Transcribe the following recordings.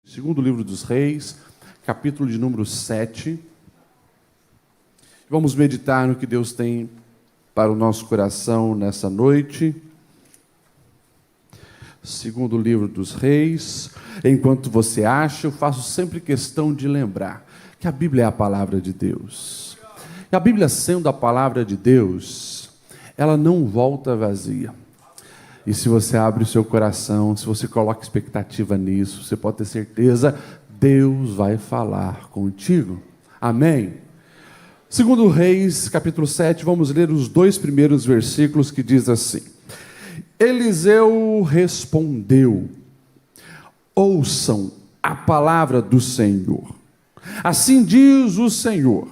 Segundo livro dos Reis, capítulo de número 7. Vamos meditar no que Deus tem para o nosso coração nessa noite. Segundo livro dos Reis. Enquanto você acha, eu faço sempre questão de lembrar que a Bíblia é a palavra de Deus. E a Bíblia, sendo a palavra de Deus, ela não volta vazia. E se você abre o seu coração, se você coloca expectativa nisso, você pode ter certeza, Deus vai falar contigo. Amém? Segundo Reis, capítulo 7, vamos ler os 2 primeiros versículos que diz assim: Eliseu respondeu: ouçam a palavra do Senhor. Assim diz o Senhor: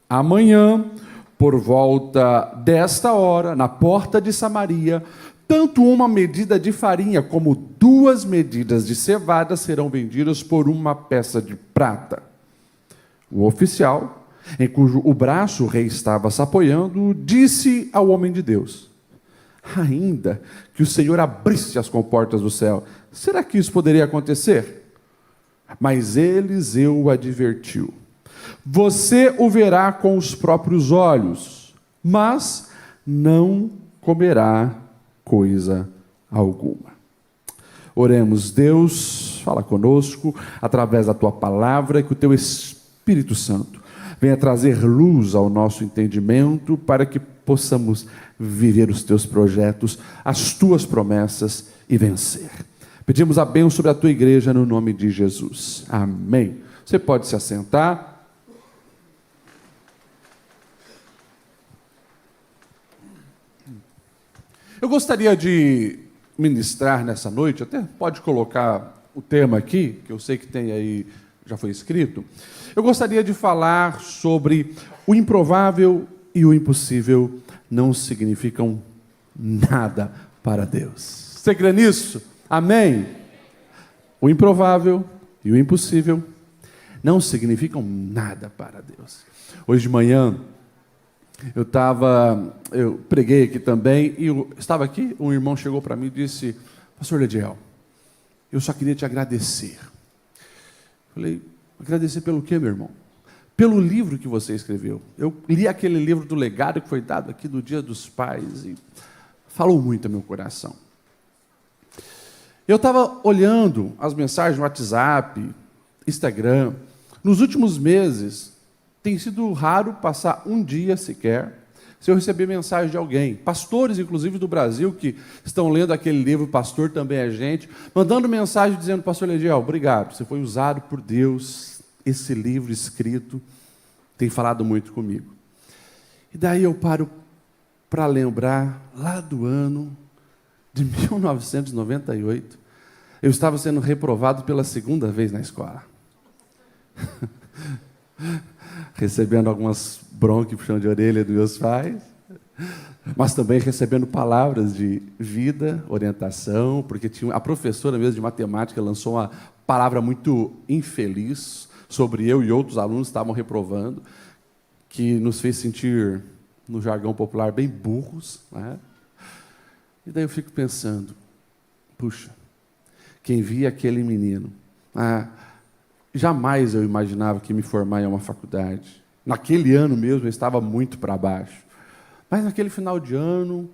amanhã, por volta desta hora, na porta de Samaria, tanto uma medida de farinha como 2 medidas de cevada serão vendidas por uma peça de prata. O oficial, em cujo o braço o rei estava se apoiando, disse ao homem de Deus: ainda que o Senhor abrisse as comportas do céu, será que isso poderia acontecer? Mas Eliseu o advertiu: você o verá com os próprios olhos, mas não comerá coisa alguma. Oremos. Deus, fala conosco através da tua palavra, que o teu Espírito Santo venha trazer luz ao nosso entendimento para que possamos viver os teus projetos, as tuas promessas e vencer. Pedimos a bênção sobre a tua igreja no nome de Jesus. Amém. Você pode se assentar. Eu gostaria de ministrar nessa noite, até pode colocar o tema aqui, que eu sei que tem aí, já foi escrito. Eu gostaria de falar sobre o improvável e o impossível não significam nada para Deus. Você crê nisso? Amém? O improvável e o impossível não significam nada para Deus. Hoje de manhã, eu preguei aqui também, e estava aqui, um irmão chegou para mim e disse: pastor Lediel, eu só queria te agradecer. Falei: agradecer pelo quê, meu irmão? Pelo livro que você escreveu. Eu li aquele livro do legado que foi dado aqui do Dia dos Pais, e falou muito ao meu coração. Eu estava olhando as mensagens no WhatsApp, Instagram. Nos últimos meses, tem sido raro passar um dia sequer se eu receber mensagem de alguém, pastores inclusive do Brasil, que estão lendo aquele livro, Pastor Também é Gente, mandando mensagem dizendo: pastor Lediel, obrigado, você foi usado por Deus, esse livro escrito tem falado muito comigo. E daí eu paro para lembrar, lá do ano de 1998, eu estava sendo reprovado pela 2ª vez na escola. Recebendo algumas broncas e puxão de orelha dos meus pais, mas também recebendo palavras de vida, orientação, porque tinha a professora mesmo de matemática lançou uma palavra muito infeliz sobre eu e outros alunos que estavam reprovando, que nos fez sentir, no jargão popular, bem burros, né? E daí eu fico pensando: puxa, quem via aquele menino, jamais eu imaginava que me formar em uma faculdade. Naquele ano mesmo eu estava muito para baixo. Mas naquele final de ano,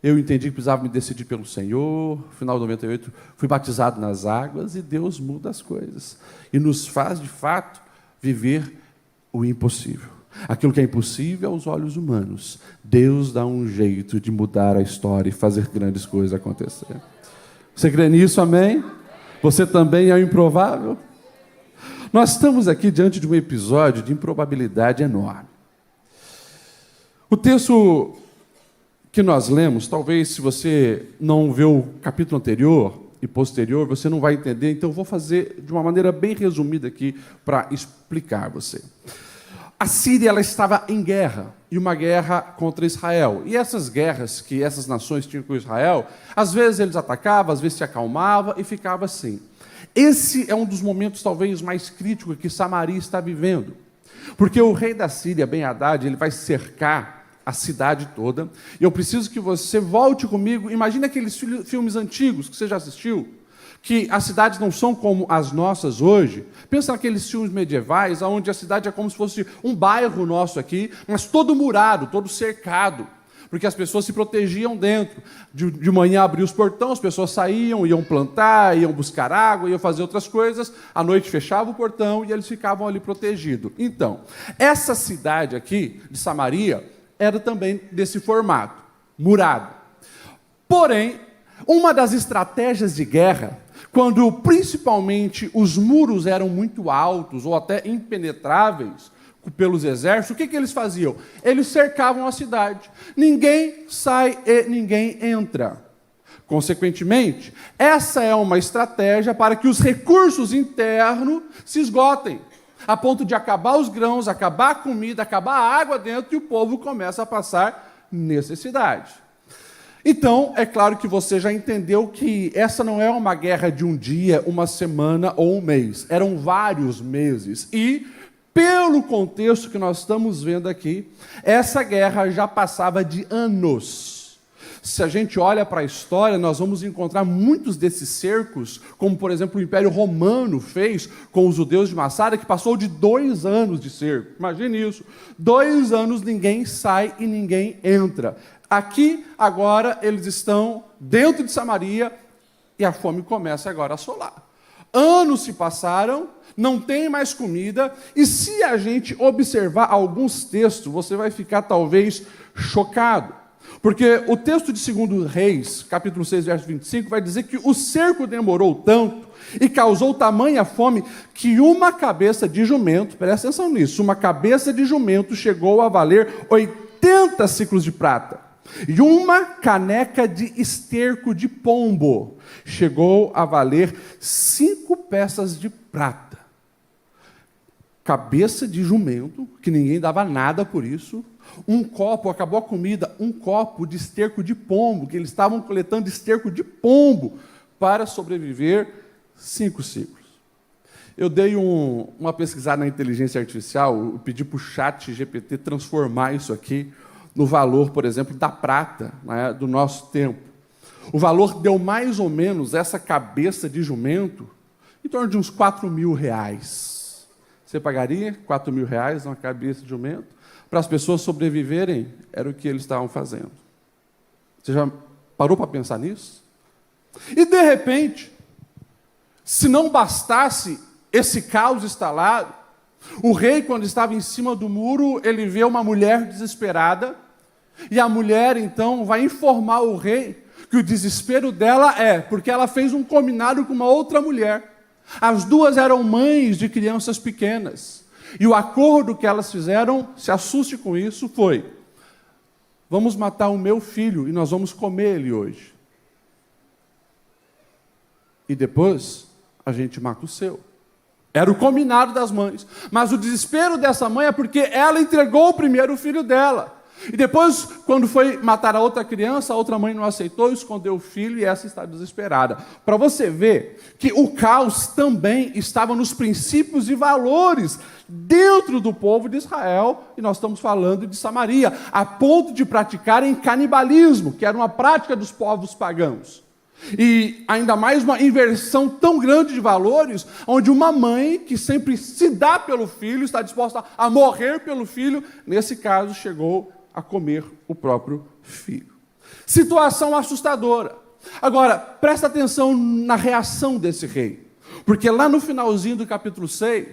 eu entendi que precisava me decidir pelo Senhor. No final de 98, fui batizado nas águas, e Deus muda as coisas. E nos faz, de fato, viver o impossível. Aquilo que é impossível aos olhos humanos, Deus dá um jeito de mudar a história e fazer grandes coisas acontecer. Você crê nisso, amém? Você também é o improvável? Nós estamos aqui diante de um episódio de improbabilidade enorme. O texto que nós lemos, talvez se você não vê o capítulo anterior e posterior, você não vai entender, então eu vou fazer de uma maneira bem resumida aqui para explicar a você. A Síria, ela estava em guerra, e uma guerra contra Israel. E essas guerras que essas nações tinham com Israel, às vezes eles atacavam, às vezes se acalmavam e ficava assim. Esse é um dos momentos talvez mais críticos que Samaria está vivendo. Porque o rei da Síria, Ben-Hadad, ele vai cercar a cidade toda. E eu preciso que você volte comigo. Imagine aqueles filmes antigos que você já assistiu, que as cidades não são como as nossas hoje. Pensa naqueles filmes medievais, onde a cidade é como se fosse um bairro nosso aqui, mas todo murado, todo cercado, porque as pessoas se protegiam dentro. De manhã abria os portões, as pessoas saíam, iam plantar, iam buscar água, iam fazer outras coisas, à noite fechava o portão e eles ficavam ali protegidos. Então, essa cidade aqui, de Samaria, era também desse formato, murado. Porém, uma das estratégias de guerra, quando principalmente os muros eram muito altos ou até impenetráveis pelos exércitos, o que eles faziam? Eles cercavam a cidade. Ninguém sai e ninguém entra. Consequentemente, essa é uma estratégia para que os recursos internos se esgotem, a ponto de acabar os grãos, acabar a comida, acabar a água dentro e o povo começa a passar necessidade. Então, é claro que você já entendeu que essa não é uma guerra de um dia, uma semana ou um mês. Eram vários meses. E, pelo contexto que nós estamos vendo aqui, essa guerra já passava de anos. Se a gente olha para a história, nós vamos encontrar muitos desses cercos, como, por exemplo, o Império Romano fez com os judeus de Massada, que passou de 2 anos de cerco. Imagine isso. 2 anos ninguém sai e ninguém entra. Aqui, agora, eles estão dentro de Samaria e a fome começa agora a assolar. Anos se passaram, não tem mais comida, e se a gente observar alguns textos, você vai ficar talvez chocado. Porque o texto de 2 Reis, capítulo 6, verso 25, vai dizer que o cerco demorou tanto e causou tamanha fome que uma cabeça de jumento, presta atenção nisso, uma cabeça de jumento chegou a valer 80 ciclos de prata. E uma caneca de esterco de pombo chegou a valer 5 peças de prata. Cabeça de jumento, que ninguém dava nada por isso. Um copo, acabou a comida, um copo de esterco de pombo, que eles estavam coletando esterco de pombo para sobreviver 5 ciclos. Eu dei uma pesquisada na inteligência artificial, eu pedi para o ChatGPT transformar isso aqui no valor, por exemplo, da prata, né, do nosso tempo. O valor deu mais ou menos, essa cabeça de jumento, em torno de uns R$4.000. Você pagaria R$4.000 numa cabeça de jumento? Para as pessoas sobreviverem, era o que eles estavam fazendo. Você já parou para pensar nisso? E, de repente, se não bastasse esse caos instalado, o rei, quando estava em cima do muro, ele vê uma mulher desesperada, e a mulher, então, vai informar o rei que o desespero dela é porque ela fez um combinado com uma outra mulher. As duas eram mães de crianças pequenas. E o acordo que elas fizeram, se assuste com isso, foi: vamos matar o meu filho e nós vamos comer ele hoje. E depois, a gente mata o seu. Era o combinado das mães. Mas o desespero dessa mãe é porque ela entregou o primeiro filho dela. E depois, quando foi matar a outra criança, a outra mãe não aceitou, escondeu o filho e essa está desesperada. Para você ver que o caos também estava nos princípios e valores dentro do povo de Israel, e nós estamos falando de Samaria, a ponto de praticarem canibalismo, que era uma prática dos povos pagãos. E ainda mais uma inversão tão grande de valores, onde uma mãe que sempre se dá pelo filho, está disposta a morrer pelo filho, nesse caso chegou a comer o próprio filho. Situação assustadora. Agora, presta atenção na reação desse rei, porque lá no finalzinho do capítulo 6,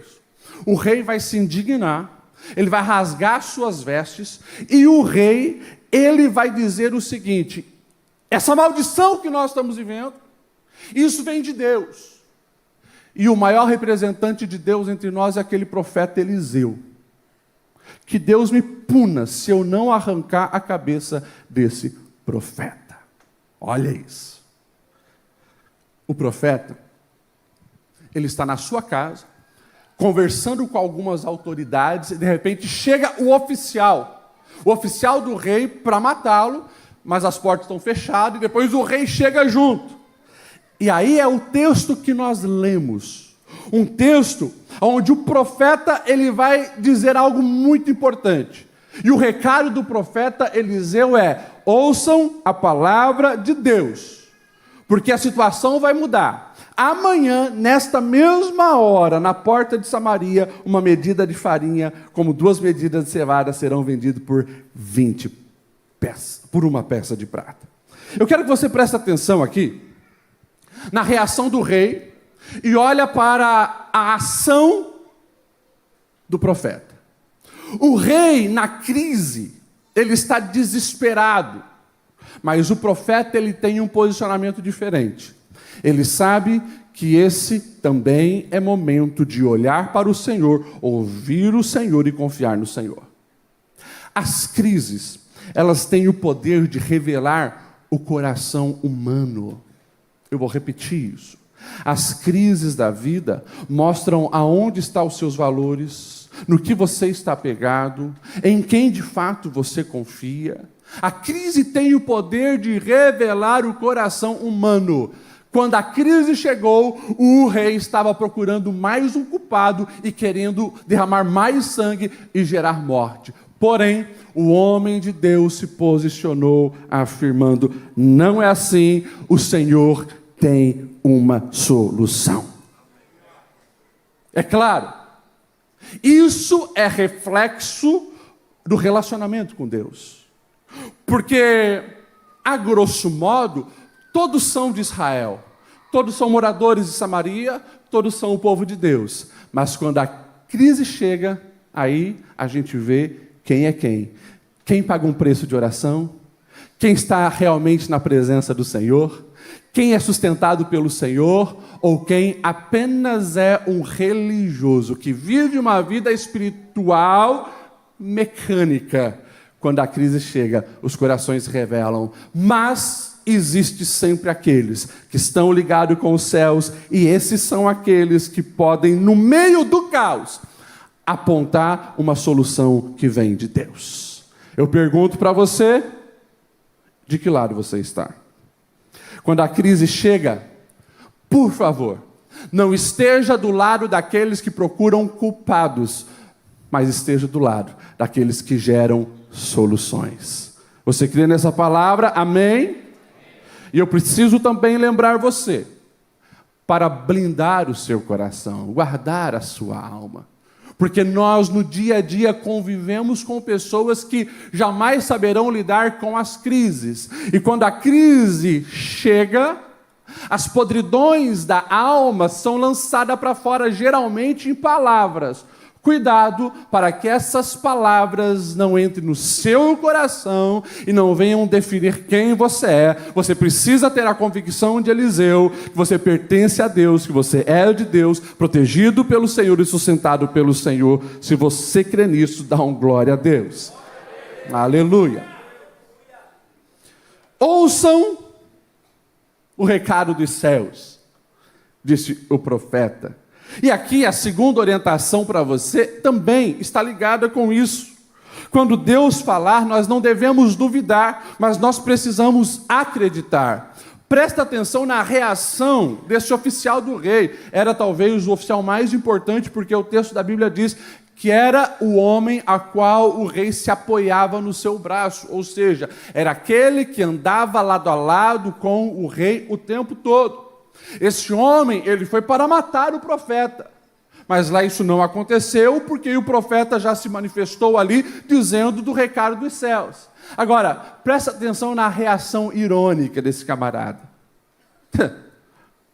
o rei vai se indignar, ele vai rasgar suas vestes, e o rei, ele vai dizer o seguinte: essa maldição que nós estamos vivendo, isso vem de Deus. E o maior representante de Deus entre nós é aquele profeta Eliseu. Que Deus me puna se eu não arrancar a cabeça desse profeta. Olha isso. O profeta, ele está na sua casa, conversando com algumas autoridades, e de repente chega o oficial do rei para matá-lo, mas as portas estão fechadas, e depois o rei chega junto. E aí é o texto que nós lemos. Um texto onde o profeta ele vai dizer algo muito importante. E o recado do profeta Eliseu é: ouçam a palavra de Deus. porque a situação vai mudar. Amanhã, nesta mesma hora, na porta de Samaria, uma medida de farinha, como 2 medidas de cevada, serão vendidas por 20 peças, por uma peça de prata. Eu quero que você preste atenção aqui, na reação do rei, e olha para a ação do profeta. O rei, na crise, ele está desesperado, mas o profeta ele tem um posicionamento diferente. Ele sabe que esse também é momento de olhar para o Senhor, ouvir o Senhor e confiar no Senhor. As crises, elas têm o poder de revelar o coração humano. Eu vou repetir isso. As crises da vida mostram aonde estão os seus valores, no que você está apegado, em quem de fato você confia. A crise tem o poder de revelar o coração humano. Quando a crise chegou, o rei estava procurando mais um culpado e querendo derramar mais sangue e gerar morte. Porém, o homem de Deus se posicionou afirmando: não é assim, o Senhor tem uma solução. É claro, isso é reflexo do relacionamento com Deus. Porque, a grosso modo, todos são de Israel, todos são moradores de Samaria, todos são o povo de Deus. Mas quando a crise chega, aí a gente vê quem é quem. Quem paga um preço de oração, quem está realmente na presença do Senhor, quem é sustentado pelo Senhor, ou quem apenas é um religioso, que vive uma vida espiritual mecânica. Quando a crise chega, os corações se revelam, mas existe sempre aqueles que estão ligados com os céus, e esses são aqueles que podem, no meio do caos, apontar uma solução que vem de Deus. Eu pergunto para você, de que lado você está? Quando a crise chega, por favor, não esteja do lado daqueles que procuram culpados, mas esteja do lado daqueles que geram soluções. Você crê nessa palavra? Amém? E eu preciso também lembrar você, para blindar o seu coração, guardar a sua alma. Porque nós no dia a dia convivemos com pessoas que jamais saberão lidar com as crises. E quando a crise chega, as podridões da alma são lançadas para fora, geralmente em palavras. Cuidado para que essas palavras não entrem no seu coração e não venham definir quem você é. Você precisa ter a convicção de Eliseu, que você pertence a Deus, que você é de Deus, protegido pelo Senhor e sustentado pelo Senhor. Se você crê nisso, dá um glória a Deus. Aleluia. Ouçam o recado dos céus, disse o profeta. E aqui a segunda orientação para você também está ligada com isso. Quando Deus falar, nós não devemos duvidar, mas nós precisamos acreditar. Presta atenção na reação desse oficial do rei. Era talvez o oficial mais importante, porque o texto da Bíblia diz que era o homem a qual o rei se apoiava no seu braço. Ou seja, era aquele que andava lado a lado com o rei o tempo todo. Esse homem, ele foi para matar o profeta, mas lá isso não aconteceu, porque o profeta já se manifestou ali, dizendo do recado dos céus. Agora, presta atenção na reação irônica desse camarada.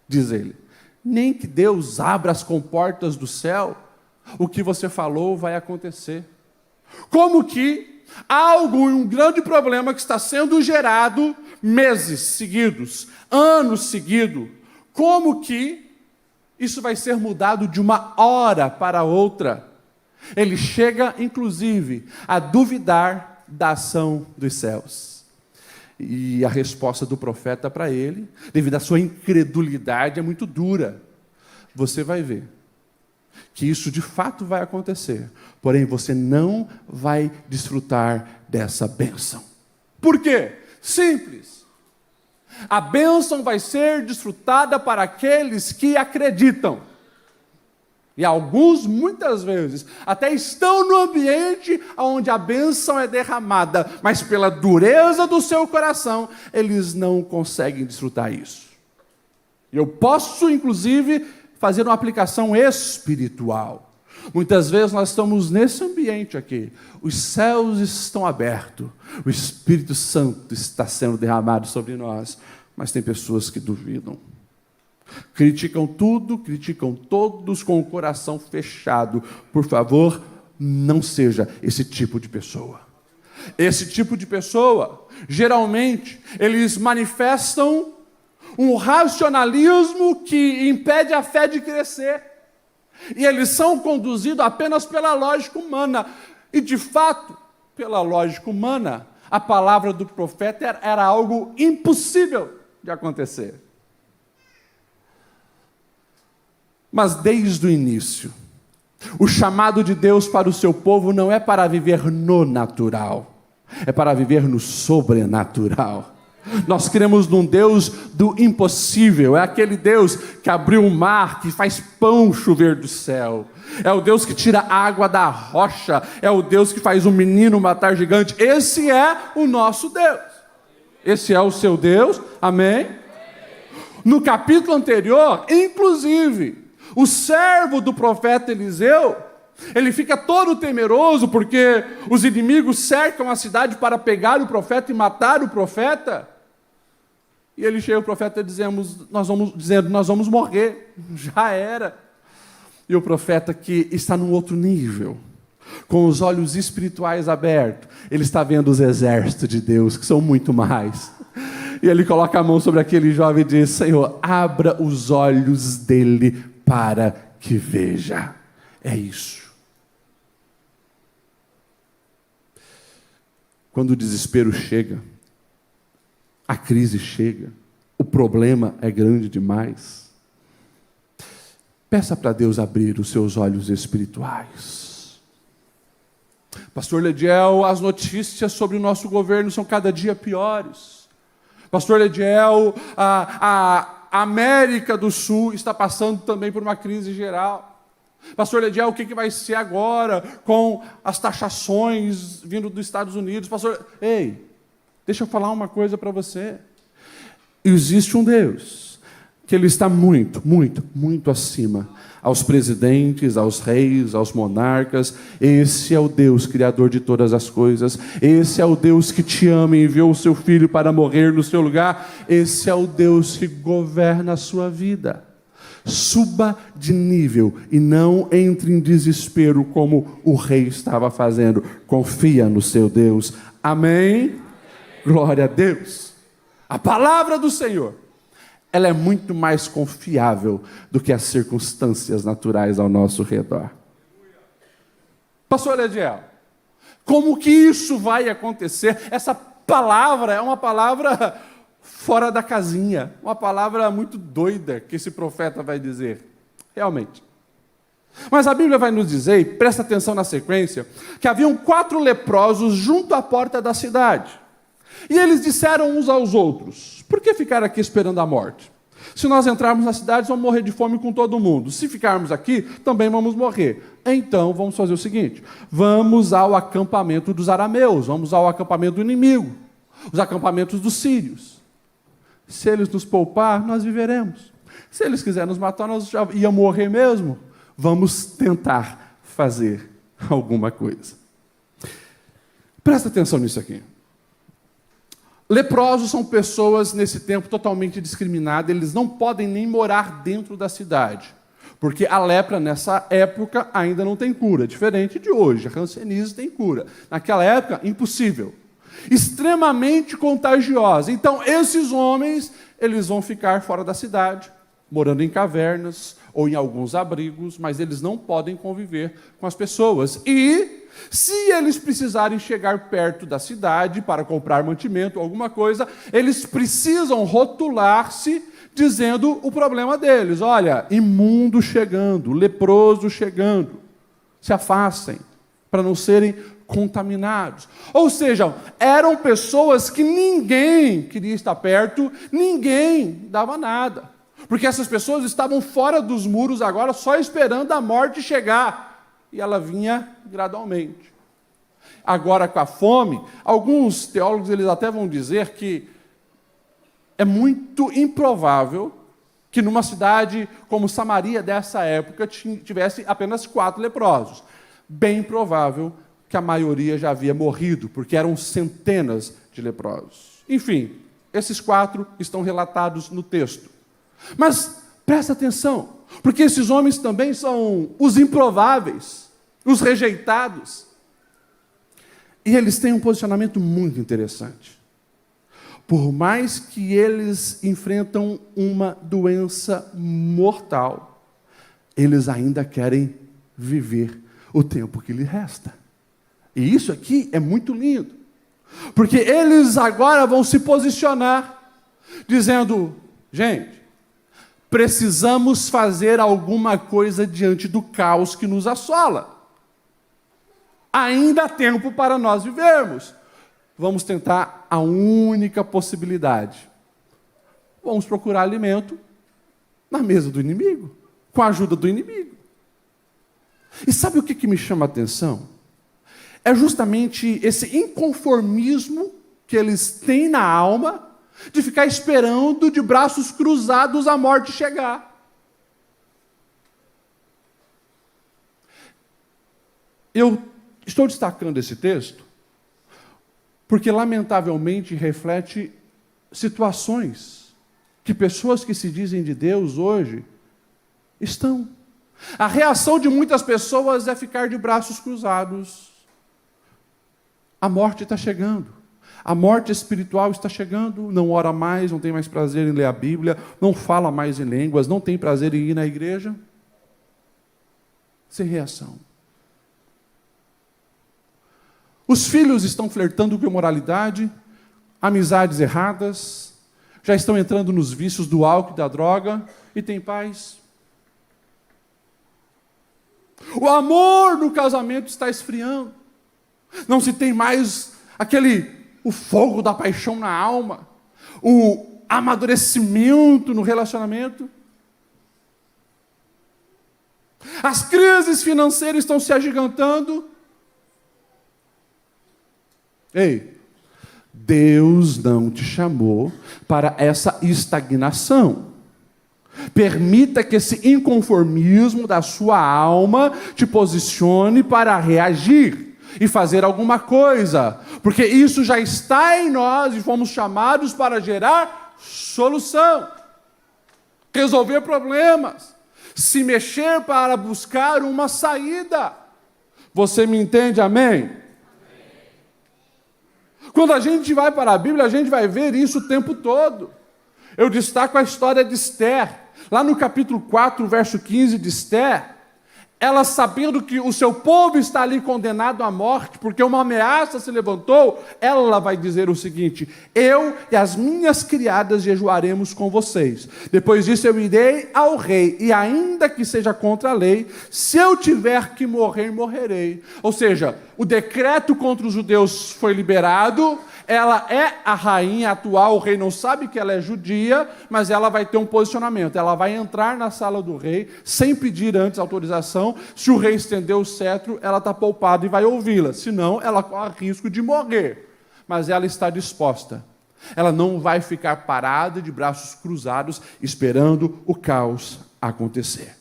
Diz ele: nem que Deus abra as comportas do céu, o que você falou vai acontecer. Como que um grande problema que está sendo gerado meses seguidos, anos seguidos, como que isso vai ser mudado de uma hora para outra? Ele chega, inclusive, a duvidar da ação dos céus. E a resposta do profeta para ele, devido à sua incredulidade, é muito dura. Você vai ver que isso de fato vai acontecer, porém você não vai desfrutar dessa bênção. Por quê? Simples. A bênção vai ser desfrutada para aqueles que acreditam. E alguns, muitas vezes, até estão no ambiente onde a bênção é derramada, mas pela dureza do seu coração, eles não conseguem desfrutar isso. Eu posso, inclusive, fazer uma aplicação espiritual. Muitas vezes nós estamos nesse ambiente aqui. Os céus estão abertos. O Espírito Santo está sendo derramado sobre nós. Mas tem pessoas que duvidam. Criticam tudo, criticam todos com o coração fechado. Por favor, não seja esse tipo de pessoa. Esse tipo de pessoa, geralmente, eles manifestam um racionalismo que impede a fé de crescer. E eles são conduzidos apenas pela lógica humana. E, de fato, pela lógica humana, a palavra do profeta era algo impossível de acontecer. Mas desde o início, o chamado de Deus para o seu povo não é para viver no natural, é para viver no sobrenatural. Nós cremos num Deus do impossível, é aquele Deus que abriu o mar, que faz pão chover do céu, é o Deus que tira água da rocha, é o Deus que faz um menino matar gigante. Esse é o nosso Deus, esse é o seu Deus, amém? No capítulo anterior, inclusive, o servo do profeta Eliseu, ele fica todo temeroso porque os inimigos cercam a cidade para pegar o profeta e matar o profeta. E ele chega, o profeta, nós vamos morrer, já era. E o profeta, que está num outro nível, com os olhos espirituais abertos, ele está vendo os exércitos de Deus, que são muito mais. E ele coloca a mão sobre aquele jovem e diz: Senhor, abra os olhos dele para que veja. É isso. Quando o desespero chega, a crise chega, o problema é grande demais, peça para Deus abrir os seus olhos espirituais. Pastor Lediel, as notícias sobre o nosso governo são cada dia piores. Pastor Lediel, a América do Sul está passando também por uma crise geral. Pastor Lediel, o que vai ser agora com as taxações vindo dos Estados Unidos? Pastor, ei, deixa eu falar uma coisa para você. Existe um Deus que Ele está muito, muito, muito acima aos presidentes, aos reis, aos monarcas. Esse é o Deus criador de todas as coisas. Esse é o Deus que te ama e enviou o seu Filho para morrer no seu lugar. Esse é o Deus que governa a sua vida. Suba de nível e não entre em desespero como o rei estava fazendo. Confia no seu Deus. Amém? Glória a Deus. A palavra do Senhor, ela é muito mais confiável do que as circunstâncias naturais ao nosso redor. Pastor Lediel, como que isso vai acontecer? Essa palavra é uma palavra fora da casinha, uma palavra muito doida que esse profeta vai dizer, realmente. Mas a Bíblia vai nos dizer, e presta atenção na sequência, que haviam 4 leprosos junto à porta da cidade. E eles disseram uns aos outros: por que ficar aqui esperando a morte? Se nós entrarmos na cidade, vamos morrer de fome com todo mundo. Se ficarmos aqui, também vamos morrer. Então, vamos fazer o seguinte: vamos ao acampamento dos arameus, vamos ao acampamento do inimigo, os acampamentos dos sírios. Se eles nos poupar, nós viveremos. Se eles quiserem nos matar, nós já íamos morrer mesmo. Vamos tentar fazer alguma coisa. Presta atenção nisso aqui. Leprosos são pessoas, nesse tempo, totalmente discriminadas. Eles não podem nem morar dentro da cidade, porque a lepra, nessa época, ainda não tem cura, diferente de hoje. A hanseníase tem cura. Naquela época, impossível. Extremamente contagiosa. Então, esses homens, eles vão ficar fora da cidade, morando em cavernas ou em alguns abrigos, mas eles não podem conviver com as pessoas. E, se eles precisarem chegar perto da cidade para comprar mantimento ou alguma coisa, eles precisam rotular-se dizendo o problema deles. Olha, imundo chegando, leproso chegando. Se afastem para não serem contaminados. Ou seja, eram pessoas que ninguém queria estar perto, ninguém dava nada. Porque essas pessoas estavam fora dos muros agora, só esperando a morte chegar. E ela vinha gradualmente. Agora, com a fome, alguns teólogos eles até vão dizer que é muito improvável que numa cidade como Samaria dessa época tivesse apenas 4 leprosos. Bem provável que a maioria já havia morrido, porque eram centenas de leprosos. Enfim, esses 4 estão relatados no texto. Mas presta atenção, porque esses homens também são os improváveis, os rejeitados. E eles têm um posicionamento muito interessante. Por mais que eles enfrentam uma doença mortal, eles ainda querem viver o tempo que lhes resta. E isso aqui é muito lindo, porque eles agora vão se posicionar, dizendo: gente, precisamos fazer alguma coisa diante do caos que nos assola. Ainda há tempo para nós vivermos. Vamos tentar a única possibilidade. Vamos procurar alimento na mesa do inimigo, com a ajuda do inimigo. E sabe o que me chama a atenção? É justamente esse inconformismo que eles têm na alma de ficar esperando de braços cruzados a morte chegar. Eu estou destacando esse texto porque, lamentavelmente, reflete situações que pessoas que se dizem de Deus hoje estão. A reação de muitas pessoas é ficar de braços cruzados. A morte está chegando. A morte espiritual está chegando. Não ora mais, não tem mais prazer em ler a Bíblia, não fala mais em línguas, não tem prazer em ir na igreja. Sem reação. Os filhos estão flertando com imoralidade, amizades erradas, já estão entrando nos vícios do álcool e da droga, e tem paz. O amor no casamento está esfriando. Não se tem mais o fogo da paixão na alma, o amadurecimento no relacionamento. As crises financeiras estão se agigantando. Ei, Deus não te chamou para essa estagnação. Permita que esse inconformismo da sua alma te posicione para reagir e fazer alguma coisa, porque isso já está em nós e fomos chamados para gerar solução, resolver problemas, se mexer para buscar uma saída. Você me entende, amém? Quando a gente vai para a Bíblia, a gente vai ver isso o tempo todo. Eu destaco a história de Esther. Lá no capítulo 4, verso 15 de Esther, ela, sabendo que o seu povo está ali condenado à morte, porque uma ameaça se levantou, ela vai dizer o seguinte: eu e as minhas criadas jejuaremos com vocês. Depois disso eu irei ao rei, e ainda que seja contra a lei, se eu tiver que morrer, morrerei. Ou seja, o decreto contra os judeus foi liberado, ela é a rainha atual, o rei não sabe que ela é judia, mas ela vai ter um posicionamento, ela vai entrar na sala do rei, sem pedir antes autorização. Se o rei estender o cetro, ela está poupada e vai ouvi-la, senão ela corre risco de morrer, mas ela está disposta, ela não vai ficar parada de braços cruzados, esperando o caos acontecer.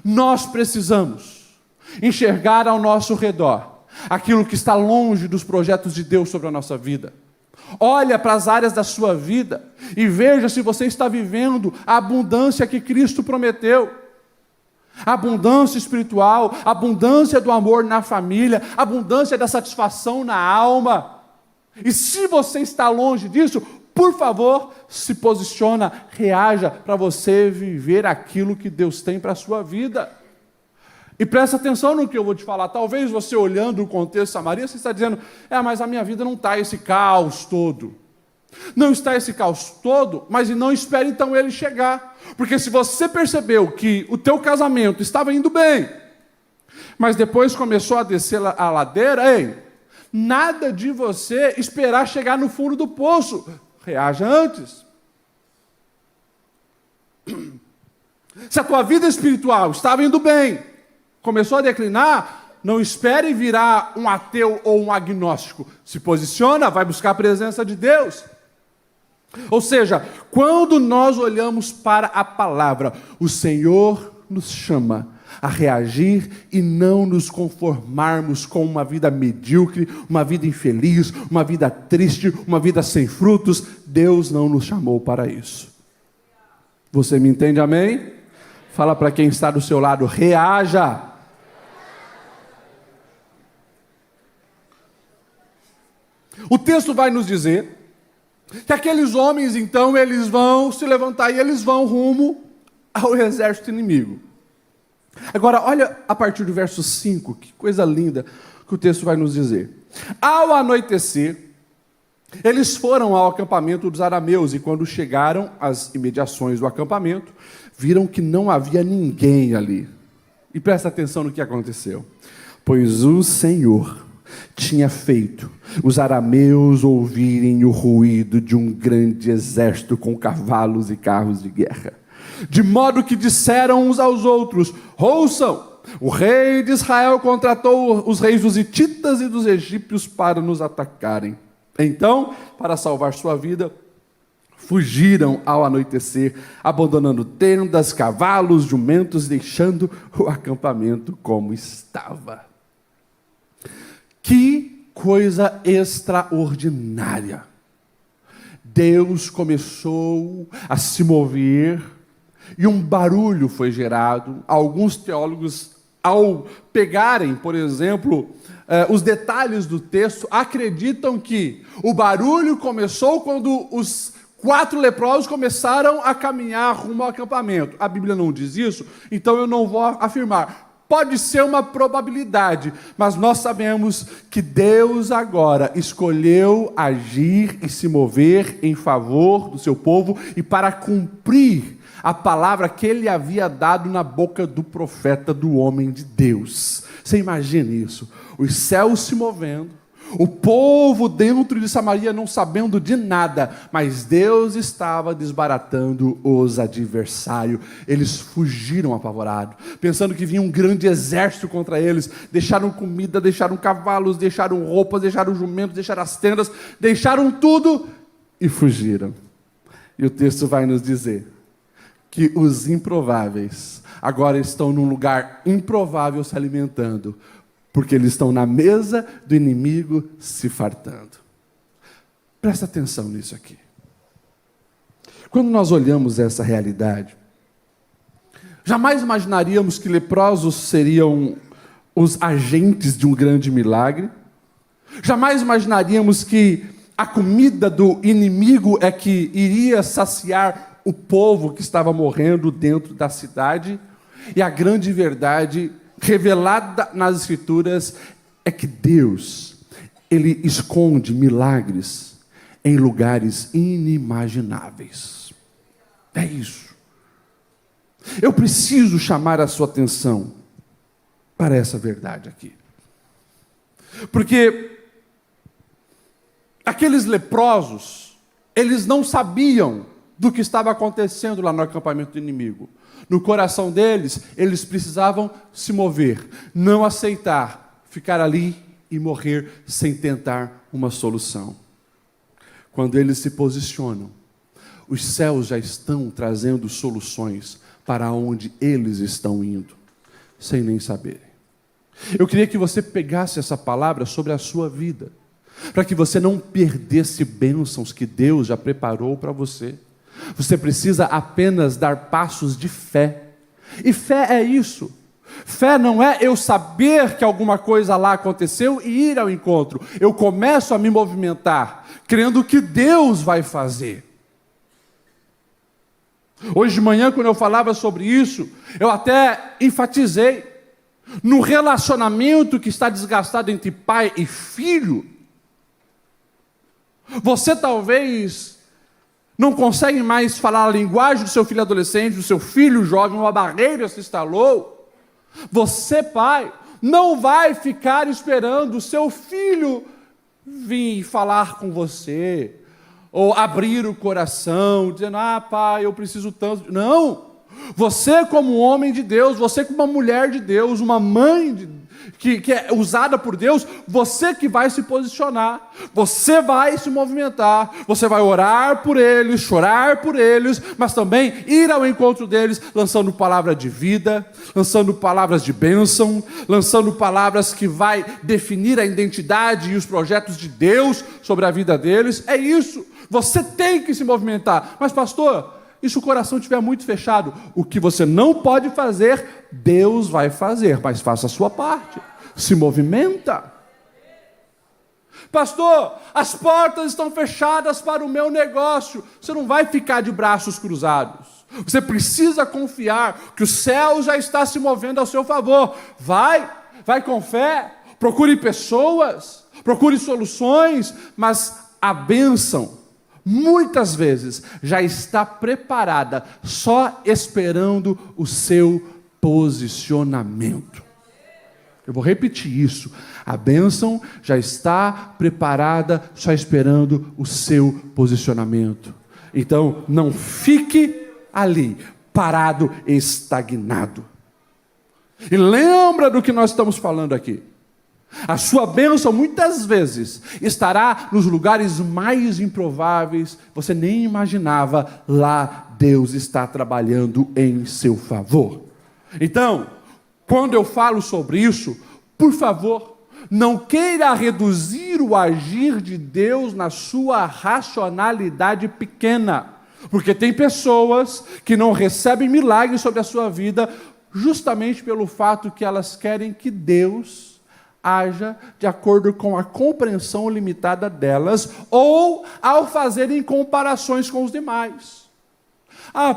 Nós precisamos enxergar ao nosso redor aquilo que está longe dos projetos de Deus sobre a nossa vida. Olha para as áreas da sua vida e veja se você está vivendo a abundância que Cristo prometeu. A abundância espiritual, a abundância do amor na família, a abundância da satisfação na alma. E se você está longe disso, por favor, se posiciona, reaja para você viver aquilo que Deus tem para a sua vida. E presta atenção no que eu vou te falar. Talvez você, olhando o contexto de Samaria, você está dizendo: mas a minha vida não está esse caos todo. Não está esse caos todo, mas não espere então ele chegar. Porque se você percebeu que o teu casamento estava indo bem, mas depois começou a descer a ladeira, nada de você esperar chegar no fundo do poço. Reaja antes. Se a tua vida espiritual estava indo bem, começou a declinar, não espere virar um ateu ou um agnóstico. Se posiciona, vai buscar a presença de Deus. Ou seja, quando nós olhamos para a palavra, o Senhor nos chama a reagir e não nos conformarmos com uma vida medíocre, uma vida infeliz, uma vida triste, uma vida sem frutos. Deus não nos chamou para isso. Você me entende, amém? Fala para quem está do seu lado, reaja. O texto vai nos dizer que aqueles homens, então, eles vão se levantar e eles vão rumo ao exército inimigo. Agora, olha a partir do verso 5, que coisa linda que o texto vai nos dizer. Ao anoitecer, eles foram ao acampamento dos arameus, e quando chegaram às imediações do acampamento, viram que não havia ninguém ali. E presta atenção no que aconteceu. Pois o Senhor tinha feito os arameus ouvirem o ruído de um grande exército com cavalos e carros de guerra. De modo que disseram uns aos outros: ouçam, o rei de Israel contratou os reis dos hititas e dos egípcios para nos atacarem. Então, para salvar sua vida, fugiram ao anoitecer, abandonando tendas, cavalos, jumentos, deixando o acampamento como estava. Que coisa extraordinária! Deus começou a se mover e um barulho foi gerado. Alguns teólogos, ao pegarem, por exemplo, os detalhes do texto, acreditam que o barulho começou quando os 4 leprosos começaram a caminhar rumo ao acampamento. A Bíblia não diz isso, então eu não vou afirmar. Pode ser uma probabilidade, mas nós sabemos que Deus agora escolheu agir e se mover em favor do seu povo e para cumprir a palavra que ele havia dado na boca do profeta, do homem de Deus. Você imagina isso? Os céus se movendo, o povo dentro de Samaria não sabendo de nada, mas Deus estava desbaratando os adversários. Eles fugiram apavorados, pensando que vinha um grande exército contra eles. Deixaram comida, deixaram cavalos, deixaram roupas, deixaram jumentos, deixaram as tendas, deixaram tudo e fugiram. E o texto vai nos dizer que os improváveis agora estão num lugar improvável se alimentando, porque eles estão na mesa do inimigo se fartando. Presta atenção nisso aqui. Quando nós olhamos essa realidade, jamais imaginaríamos que leprosos seriam os agentes de um grande milagre. Jamais imaginaríamos que a comida do inimigo é que iria saciar o povo que estava morrendo dentro da cidade. E a grande verdade revelada nas Escrituras é que Deus, Ele esconde milagres em lugares inimagináveis. É isso. Eu preciso chamar a sua atenção para essa verdade aqui. Porque aqueles leprosos, eles não sabiam do que estava acontecendo lá no acampamento do inimigo. No coração deles, eles precisavam se mover, não aceitar ficar ali e morrer sem tentar uma solução. Quando eles se posicionam, os céus já estão trazendo soluções para onde eles estão indo, sem nem saberem. Eu queria que você pegasse essa palavra sobre a sua vida, para que você não perdesse bênçãos que Deus já preparou para você. Você precisa apenas dar passos de fé. E fé é isso. Fé não é eu saber que alguma coisa lá aconteceu e ir ao encontro. Eu começo a me movimentar, crendo que Deus vai fazer. Hoje de manhã, quando eu falava sobre isso, eu até enfatizei no relacionamento que está desgastado entre pai e filho. Você talvez não consegue mais falar a linguagem do seu filho adolescente, do seu filho jovem, uma barreira se instalou. Você, pai, não vai ficar esperando o seu filho vir falar com você, ou abrir o coração, dizendo, pai, eu preciso tanto. Não! Você como homem de Deus, você como uma mulher de Deus, uma mãe que é usada por Deus, você que vai se posicionar, você vai se movimentar, você vai orar por eles, chorar por eles, mas também ir ao encontro deles, lançando palavra de vida, lançando palavras de bênção, lançando palavras que vai definir a identidade e os projetos de Deus sobre a vida deles. É isso, você tem que se movimentar. Mas pastor, e se o coração estiver muito fechado? O que você não pode fazer, Deus vai fazer, mas faça a sua parte. Se movimenta. Pastor, as portas estão fechadas para o meu negócio. Você não vai ficar de braços cruzados. Você precisa confiar que o céu já está se movendo ao seu favor. Vai com fé, procure pessoas, procure soluções, mas a bênção, muitas vezes, já está preparada, só esperando o seu posicionamento. Eu vou repetir isso. A bênção já está preparada, só esperando o seu posicionamento. Então, não fique ali, parado, estagnado. E lembra do que nós estamos falando aqui. A sua bênção muitas vezes estará nos lugares mais improváveis, você nem imaginava, lá Deus está trabalhando em seu favor. Então, quando eu falo sobre isso, por favor, não queira reduzir o agir de Deus na sua racionalidade pequena, porque tem pessoas que não recebem milagres sobre a sua vida justamente pelo fato que elas querem que Deus haja de acordo com a compreensão limitada delas, ou ao fazerem comparações com os demais.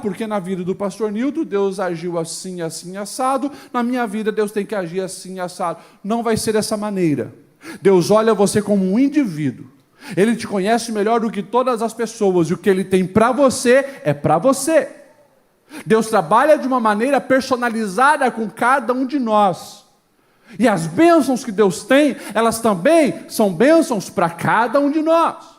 Porque na vida do pastor Nildo, Deus agiu assim, assim, assado, na minha vida Deus tem que agir assim, assado. Não vai ser dessa maneira. Deus olha você como um indivíduo. Ele te conhece melhor do que todas as pessoas, e o que Ele tem para você é para você. Deus trabalha de uma maneira personalizada com cada um de nós. E as bênçãos que Deus tem, elas também são bênçãos para cada um de nós.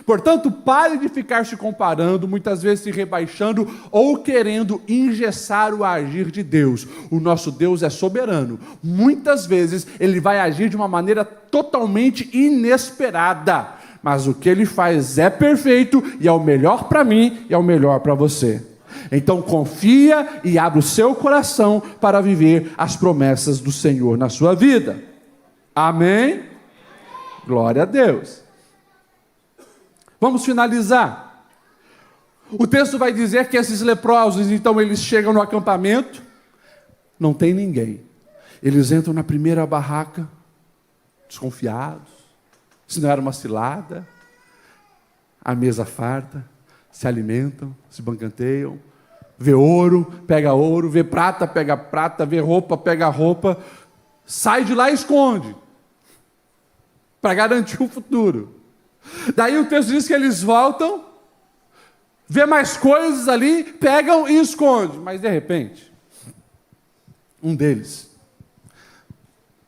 Portanto, pare de ficar se comparando, muitas vezes se rebaixando ou querendo engessar o agir de Deus. O nosso Deus é soberano. Muitas vezes Ele vai agir de uma maneira totalmente inesperada. Mas o que Ele faz é perfeito e é o melhor para mim e é o melhor para você. Então confia e abre o seu coração para viver as promessas do Senhor na sua vida. Amém? Glória a Deus. Vamos finalizar. O texto vai dizer que esses leprosos, então, eles chegam no acampamento, não tem ninguém. Eles entram na primeira barraca, desconfiados, se não era uma cilada, a mesa farta, se alimentam, se bancanteiam, vê ouro, pega ouro, vê prata, pega prata, vê roupa, pega roupa, sai de lá e esconde, para garantir o futuro. Daí o texto diz que eles voltam, vê mais coisas ali, pegam e escondem. Mas de repente, um deles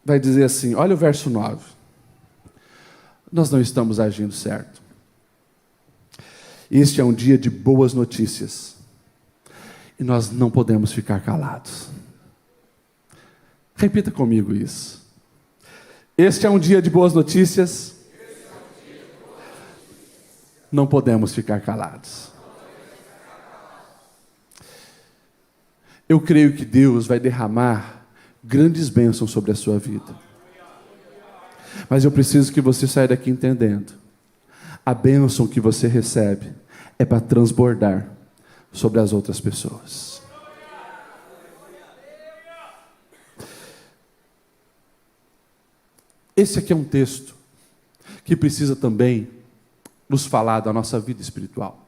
vai dizer assim, olha o verso 9. Nós não estamos agindo certo. Este é um dia de boas notícias. E nós não podemos ficar calados. Repita comigo isso. Este é um dia de boas notícias. Não podemos ficar calados. Eu creio que Deus vai derramar grandes bênçãos sobre a sua vida. Mas eu preciso que você saia daqui entendendo. A bênção que você recebe é para transbordar sobre as outras pessoas. Esse aqui é um texto que precisa também nos falar da nossa vida espiritual.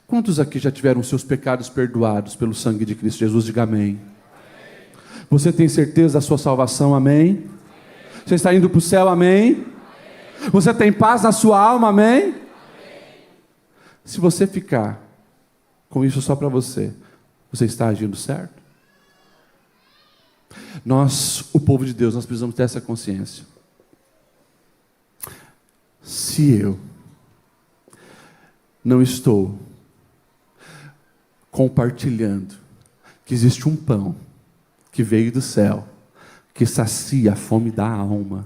Quantos aqui já tiveram seus pecados perdoados pelo sangue de Cristo Jesus? Diga amém. Você tem certeza da sua salvação? Amém? Você está indo para o céu? Amém? Você tem paz na sua alma? Amém? Se você ficar com isso só para você, você está agindo certo? Nós, o povo de Deus, nós precisamos ter essa consciência. Se eu não estou compartilhando que existe um pão que veio do céu, que sacia a fome da alma.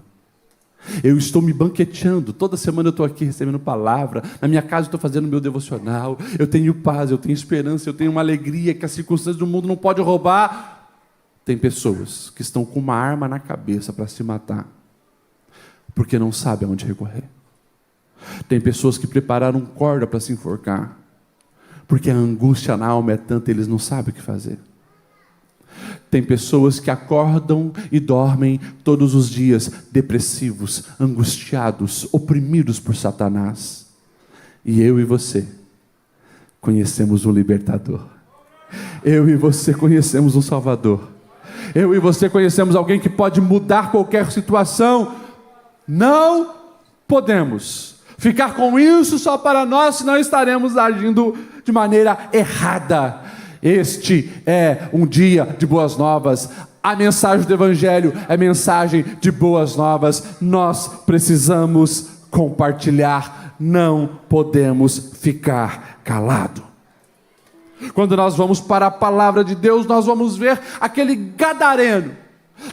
Eu estou me banqueteando, toda semana eu estou aqui recebendo palavra, na minha casa eu estou fazendo meu devocional, eu tenho paz, eu tenho esperança, eu tenho uma alegria que as circunstâncias do mundo não podem roubar. Tem pessoas que estão com uma arma na cabeça para se matar, porque não sabem aonde recorrer. Tem pessoas que prepararam corda para se enforcar, porque a angústia na alma é tanta, eles não sabem o que fazer. Tem pessoas que acordam e dormem todos os dias depressivos, angustiados, oprimidos por Satanás. E eu e você conhecemos um libertador. Eu e você conhecemos um Salvador. Eu e você conhecemos alguém que pode mudar qualquer situação. Não podemos ficar com isso só para nós, senão estaremos agindo de maneira errada. Este é um dia de boas novas. A mensagem do Evangelho é mensagem de boas novas. Nós precisamos compartilhar. Não podemos ficar calados. Quando nós vamos para a palavra de Deus, nós vamos ver aquele gadareno.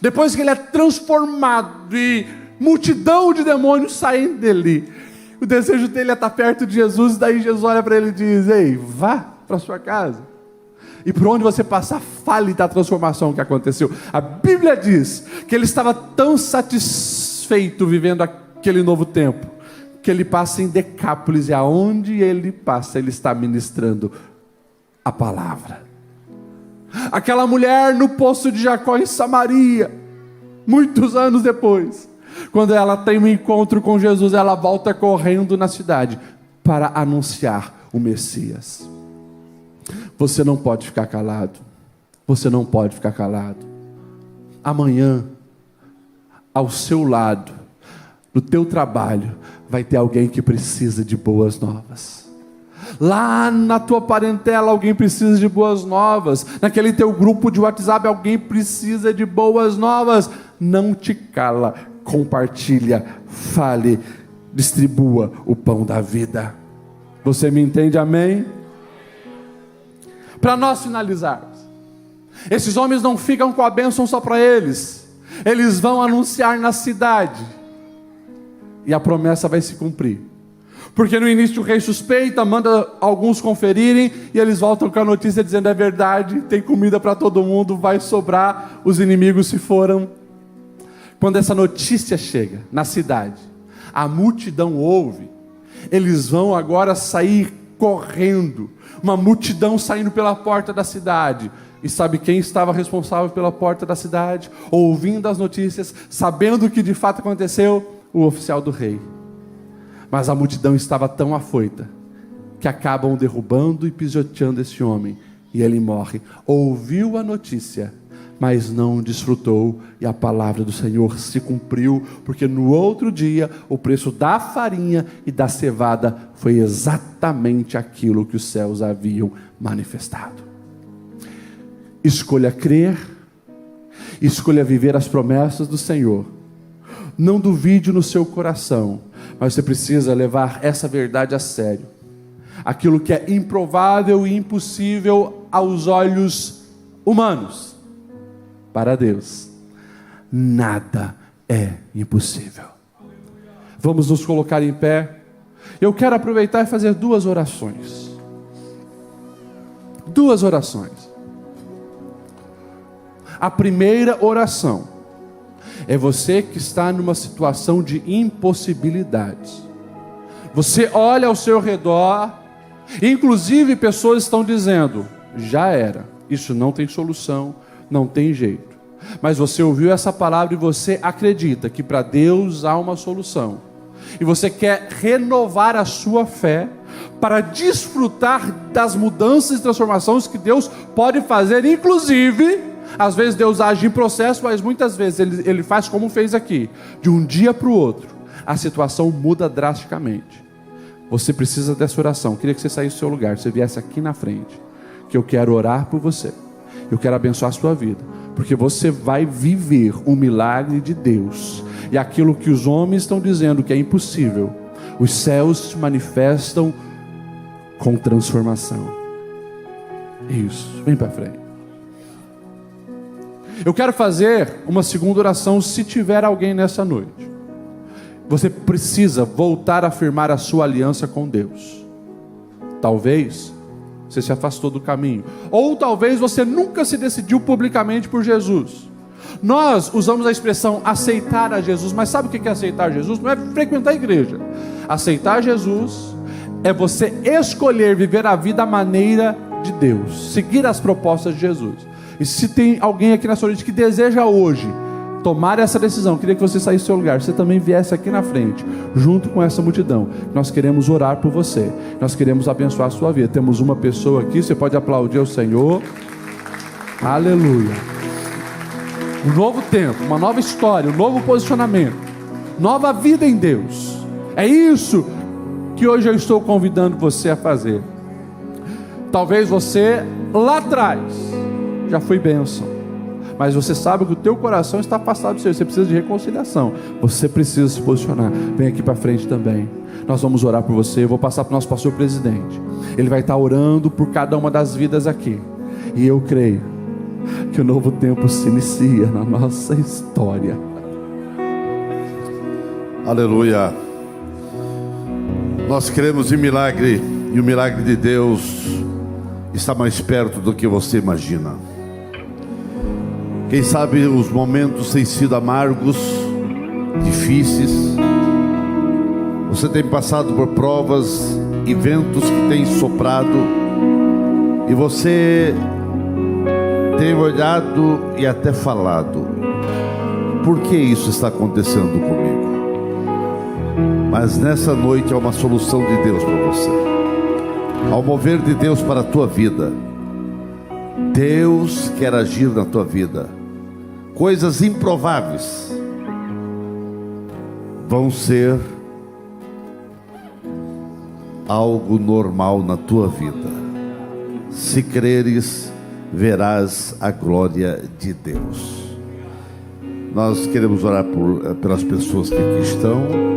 Depois que ele é transformado e multidão de demônios saem dele. O desejo dele é estar perto de Jesus. Daí Jesus olha para ele e diz: ei, vá para sua casa. E por onde você passar, fale da transformação que aconteceu. A Bíblia diz que ele estava tão satisfeito vivendo aquele novo tempo, que ele passa em Decápolis, e aonde ele passa, ele está ministrando a palavra. Aquela mulher no poço de Jacó em Samaria, muitos anos depois, quando ela tem um encontro com Jesus, ela volta correndo na cidade para anunciar o Messias. Você não pode ficar calado. Você não pode ficar calado. Amanhã, ao seu lado, no teu trabalho, vai ter alguém que precisa de boas novas. Lá na tua parentela, alguém precisa de boas novas. Naquele teu grupo de WhatsApp, alguém precisa de boas novas. Não te cala, compartilha, fale, distribua o pão da vida. Você me entende, amém? Para nós finalizarmos, esses homens não ficam com a bênção só para eles. Eles vão anunciar na cidade, e a promessa vai se cumprir. Porque no início o rei suspeita, manda alguns conferirem, e eles voltam com a notícia dizendo: é verdade, tem comida para todo mundo, vai sobrar, os inimigos se foram. Quando essa notícia chega na cidade, a multidão ouve, eles vão agora sair correndo, uma multidão saindo pela porta da cidade. E sabe quem estava responsável pela porta da cidade? Ouvindo as notícias, sabendo o que de fato aconteceu? O oficial do rei. Mas a multidão estava tão afoita que acabam derrubando e pisoteando esse homem, e ele morre. Ouviu a notícia, mas não desfrutou, e a palavra do Senhor se cumpriu, porque no outro dia o preço da farinha e da cevada foi exatamente aquilo que os céus haviam manifestado. Escolha crer, escolha viver as promessas do Senhor. Não duvide no seu coração, mas você precisa levar essa verdade a sério. Aquilo que é improvável e impossível aos olhos humanos, para Deus, nada é impossível. Vamos nos colocar em pé. Eu quero aproveitar e fazer duas orações. Duas orações. A primeira oração é você que está numa situação de impossibilidade. Você olha ao seu redor, inclusive pessoas estão dizendo: já era, isso não tem solução, não tem jeito. Mas você ouviu essa palavra e você acredita que para Deus há uma solução. E você quer renovar a sua fé para desfrutar das mudanças e transformações que Deus pode fazer. Inclusive, às vezes Deus age em processo, mas muitas vezes Ele faz como fez aqui. De um dia para o outro, a situação muda drasticamente. Você precisa dessa oração. Eu queria que você saísse do seu lugar, você viesse aqui na frente, que eu quero orar por você. Eu quero abençoar a sua vida, porque você vai viver um milagre de Deus. E aquilo que os homens estão dizendo que é impossível, os céus se manifestam com transformação. Isso, vem para frente. Eu quero fazer uma segunda oração se tiver alguém nessa noite. Você precisa voltar a firmar a sua aliança com Deus. Talvez você se afastou do caminho, ou talvez você nunca se decidiu publicamente por Jesus. Nós usamos a expressão aceitar a Jesus, mas sabe o que é aceitar Jesus? Não é frequentar a igreja. Aceitar Jesus é você escolher viver a vida à maneira de Deus, seguir as propostas de Jesus. E se tem alguém aqui nessa noite que deseja hoje tomar essa decisão, queria que você saísse do seu lugar, você também viesse aqui na frente, junto com essa multidão. Nós queremos orar por você, nós queremos abençoar a sua vida. Temos uma pessoa aqui, você pode aplaudir ao Senhor. Aleluia. Um novo tempo, uma nova história, um novo posicionamento, nova vida em Deus. É isso que hoje eu estou convidando você a fazer. Talvez você lá atrás já foi bênção, mas você sabe que o teu coração está afastado do Senhor. Você precisa de reconciliação, você precisa se posicionar. Vem aqui para frente também, nós vamos orar por você. Eu vou passar para o nosso pastor presidente, ele vai estar orando por cada uma das vidas aqui. E eu creio que o novo tempo se inicia na nossa história. Aleluia. Nós cremos em milagre, e o milagre de Deus está mais perto do que você imagina. Quem sabe os momentos têm sido amargos, difíceis. Você tem passado por provas e ventos que têm soprado, e você tem olhado e até falado: por que isso está acontecendo comigo? Mas nessa noite há uma solução de Deus para você. Ao mover de Deus para a tua vida, Deus quer agir na tua vida. Coisas improváveis vão ser algo normal na tua vida. Se creres, verás a glória de Deus. Nós queremos orar pelas pessoas que aqui estão.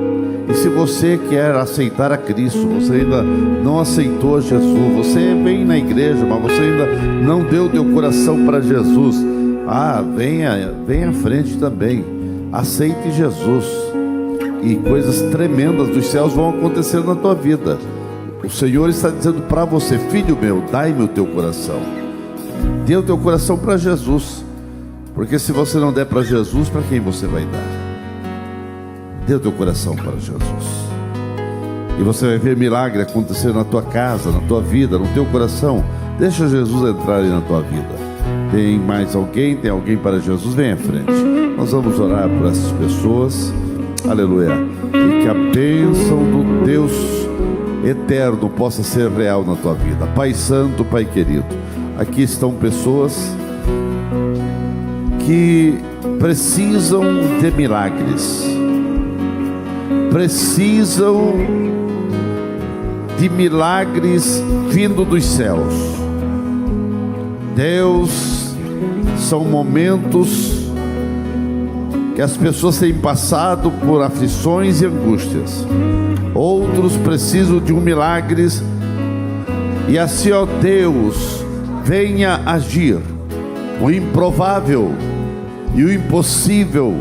E se você quer aceitar a Cristo, você ainda não aceitou Jesus, você vem na igreja, mas você ainda não deu teu coração para Jesus, venha à frente também, aceite Jesus, e coisas tremendas dos céus vão acontecer na tua vida. O Senhor está dizendo para você: filho meu, dai-me o teu coração. Dê o teu coração para Jesus, porque se você não der para Jesus, para quem você vai dar? Dê o teu coração para Jesus, e você vai ver milagre acontecer na tua casa, na tua vida, no teu coração. Deixa Jesus entrar aí na tua vida. Tem mais alguém? Tem alguém para Jesus? Vem à frente. Nós vamos orar por essas pessoas. Aleluia. E que a bênção do Deus eterno possa ser real na tua vida. Pai Santo, Pai querido, aqui estão pessoas que precisam de milagres, precisam de milagres vindo dos céus. Deus, são momentos que as pessoas têm passado por aflições e angústias. Outros precisam de um milagre, e assim, ó Deus, venha agir. O improvável e o impossível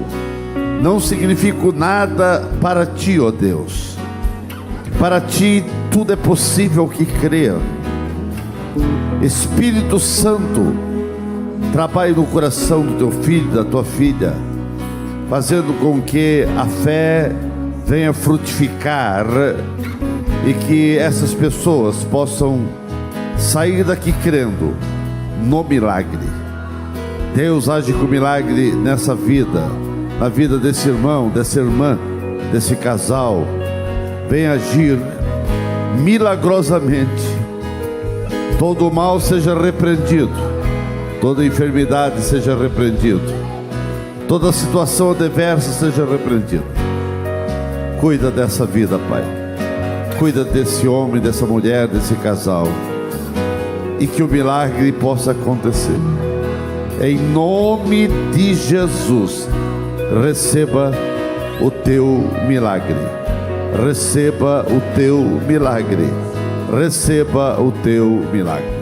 não significa nada para ti, ó Deus. Para ti tudo é possível que crer. Espírito Santo, trabalhe no coração do teu filho, da tua filha, fazendo com que a fé venha frutificar e que essas pessoas possam sair daqui crendo no milagre. Deus, age com milagre nessa vida, na vida desse irmão, dessa irmã, desse casal. Vem agir milagrosamente. Todo o mal seja repreendido, toda enfermidade seja repreendido, toda situação adversa seja repreendida. Cuida dessa vida, Pai. Cuida desse homem, dessa mulher, desse casal, e que o milagre possa acontecer. Em nome de Jesus, receba o teu milagre. Receba o teu milagre. Receba o teu milagre.